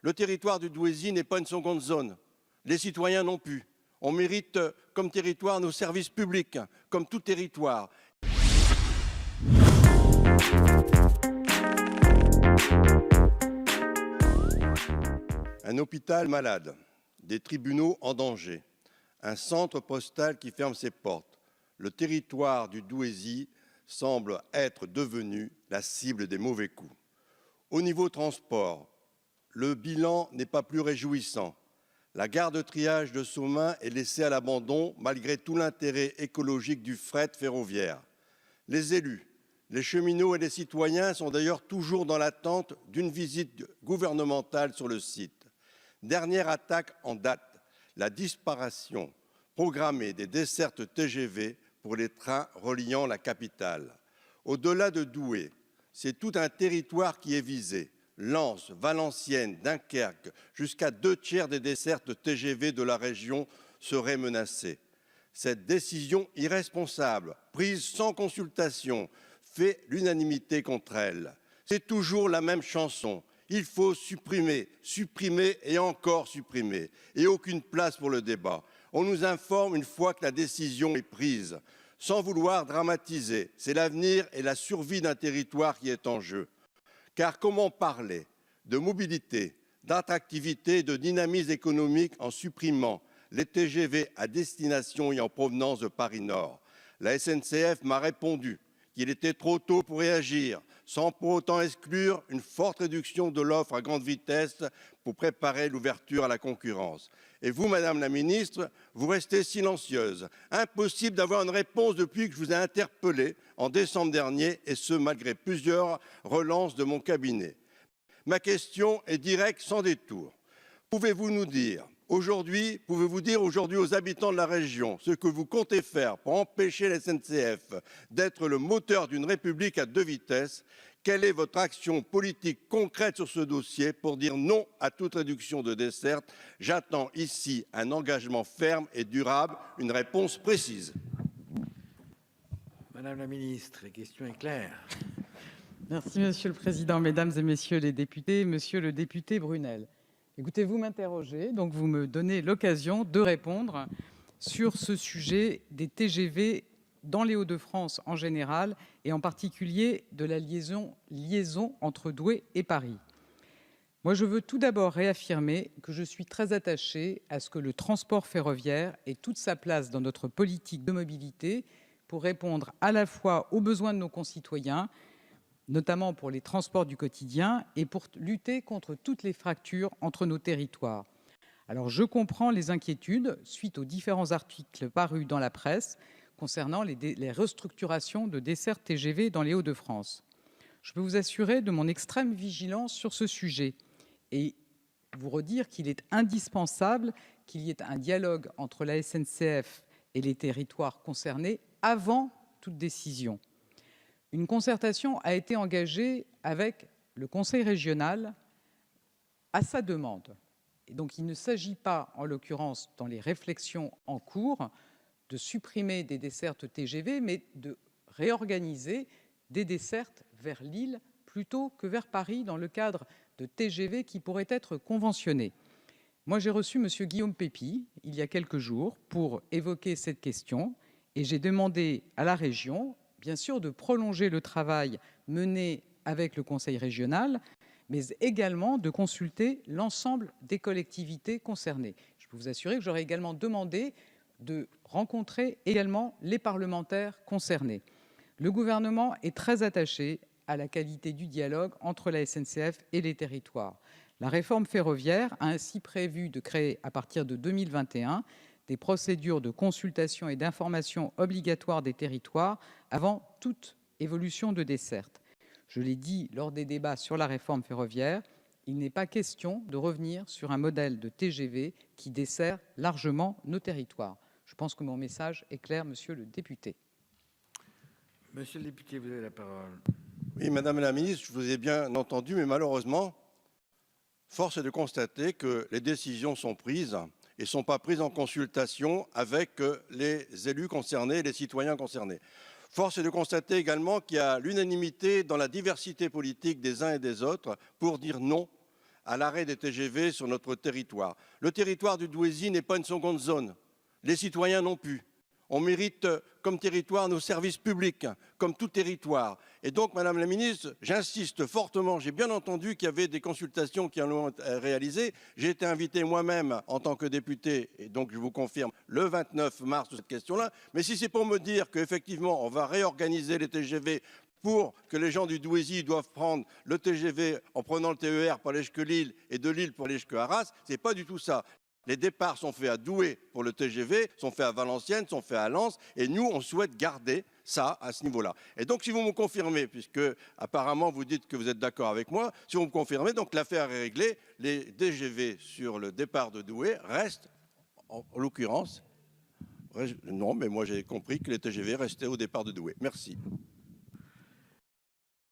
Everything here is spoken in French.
Le territoire du Douaisis n'est pas une seconde zone. Les citoyens non plus. On mérite comme territoire nos services publics, comme tout territoire. Un hôpital malade, des tribunaux en danger, un centre postal qui ferme ses portes. Le territoire du Douaisis semble être devenu la cible des mauvais coups. Au niveau transport, le bilan n'est pas plus réjouissant. La gare de triage de Somain est laissée à l'abandon malgré tout l'intérêt écologique du fret ferroviaire. Les élus, les cheminots et les citoyens sont d'ailleurs toujours dans l'attente d'une visite gouvernementale sur le site. Dernière attaque en date, la disparition programmée des dessertes TGV pour les trains reliant la capitale. Au-delà de Douai, c'est tout un territoire qui est visé. Lens, Valenciennes, Dunkerque, jusqu'à 2/3 des dessertes TGV de la région seraient menacées. Cette décision irresponsable, prise sans consultation, fait l'unanimité contre elle. C'est toujours la même chanson. Il faut supprimer, supprimer et encore supprimer. Et aucune place pour le débat. On nous informe une fois que la décision est prise. Sans vouloir dramatiser, c'est l'avenir et la survie d'un territoire qui est en jeu. Car comment parler de mobilité, d'attractivité, de dynamisme économique en supprimant les TGV à destination et en provenance de Paris-Nord? La SNCF m'a répondu qu'il était trop tôt pour réagir, sans pour autant exclure une forte réduction de l'offre à grande vitesse pour préparer l'ouverture à la concurrence. Et vous, Madame la Ministre, vous restez silencieuse. Impossible d'avoir une réponse depuis que je vous ai interpellé en décembre dernier, et ce, malgré plusieurs relances de mon cabinet. Ma question est directe, sans détour. Pouvez-vous dire aujourd'hui aux habitants de la région ce que vous comptez faire pour empêcher la SNCF d'être le moteur d'une République à deux vitesses? Quelle est votre action politique concrète sur ce dossier pour dire non à toute réduction de desserte? J'attends ici un engagement ferme et durable, une réponse précise. Madame la ministre, la question est claire. Merci, Monsieur le Président, Mesdames et Messieurs les députés. Monsieur le député Brunel, écoutez, vous m'interrogez, donc vous me donnez l'occasion de répondre sur ce sujet des TGV dans les Hauts-de-France en général et en particulier de la liaison entre Douai et Paris. Moi, je veux tout d'abord réaffirmer que je suis très attachée à ce que le transport ferroviaire ait toute sa place dans notre politique de mobilité pour répondre à la fois aux besoins de nos concitoyens, notamment pour les transports du quotidien, et pour lutter contre toutes les fractures entre nos territoires. Alors, je comprends les inquiétudes suite aux différents articles parus dans la presse concernant les restructurations de dessertes TGV dans les Hauts-de-France. Je peux vous assurer de mon extrême vigilance sur ce sujet et vous redire qu'il est indispensable qu'il y ait un dialogue entre la SNCF et les territoires concernés avant toute décision. Une concertation a été engagée avec le conseil régional à sa demande. Et donc, il ne s'agit pas, en l'occurrence, dans les réflexions en cours, de supprimer des dessertes TGV, mais de réorganiser des dessertes vers Lille plutôt que vers Paris dans le cadre de TGV qui pourraient être conventionnés. Moi, j'ai reçu M. Guillaume Pepy il y a quelques jours pour évoquer cette question et j'ai demandé à la région, bien sûr, de prolonger le travail mené avec le conseil régional, mais également de consulter l'ensemble des collectivités concernées. Je peux vous assurer que j'aurais également demandé de rencontrer également les parlementaires concernés. Le gouvernement est très attaché à la qualité du dialogue entre la SNCF et les territoires. La réforme ferroviaire a ainsi prévu de créer, à partir de 2021, des procédures de consultation et d'information obligatoires des territoires avant toute évolution de desserte. Je l'ai dit lors des débats sur la réforme ferroviaire, il n'est pas question de revenir sur un modèle de TGV qui dessert largement nos territoires. Je pense que mon message est clair, monsieur le député. Monsieur le député, vous avez la parole. Oui, Madame la Ministre, je vous ai bien entendu, mais malheureusement, force est de constater que les décisions sont prises et ne sont pas prises en consultation avec les élus concernés, les citoyens concernés. Force est de constater également qu'il y a l'unanimité dans la diversité politique des uns et des autres pour dire non à l'arrêt des TGV sur notre territoire. Le territoire du Douaisis n'est pas une seconde zone. Les citoyens non plus. On mérite comme territoire nos services publics, comme tout territoire. Et donc, Madame la Ministre, j'insiste fortement, j'ai bien entendu qu'il y avait des consultations qui ont été réalisées. J'ai été invité moi-même en tant que député, et donc je vous confirme, le 29 mars de cette question-là. Mais si c'est pour me dire qu'effectivement, on va réorganiser les TGV pour que les gens du Douaisis doivent prendre le TGV en prenant le TER pour aller jusqu'à Lille et de Lille pour aller jusqu'à Arras, c'est pas du tout ça. Les départs sont faits à Douai pour le TGV, sont faits à Valenciennes, sont faits à Lens, et nous, on souhaite garder ça à ce niveau-là. Et donc, si vous me confirmez, puisque apparemment vous dites que vous êtes d'accord avec moi, si vous me confirmez, donc l'affaire est réglée, les TGV sur le départ de Douai restent, en l'occurrence, non, mais moi j'ai compris que les TGV restaient au départ de Douai. Merci.